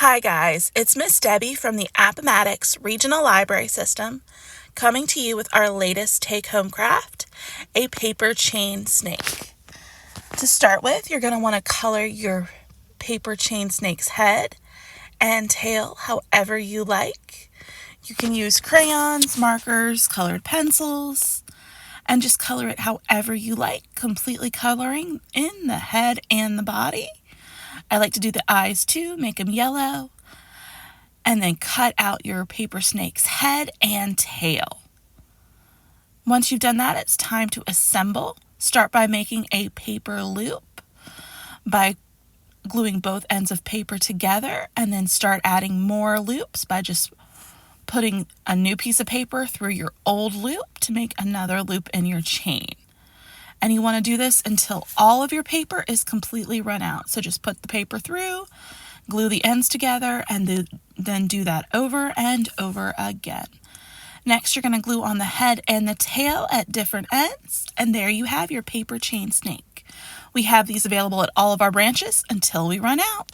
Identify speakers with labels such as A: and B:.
A: Hi guys, it's Miss Debbie from the Appomattox Regional Library System coming to you with our latest take-home craft, a paper chain snake. To start with, you're going to want to color your paper chain snake's head and tail however you like. You can use crayons, markers, colored pencils, and just color it however you like, completely coloring in the head and the body. I like to do the eyes too, make them yellow, and then cut out your paper snake's head and tail. Once you've done that, it's time to assemble. Start by making a paper loop by gluing both ends of paper together, and then start adding more loops by just putting a new piece of paper through your old loop to make another loop in your chain. And you want to do this until all of your paper is completely run out. So just put the paper through, glue the ends together, and then do that over and over again. Next, you're going to glue on the head and the tail at different ends, and there you have your paper chain snake. We have these available at all of our branches until we run out.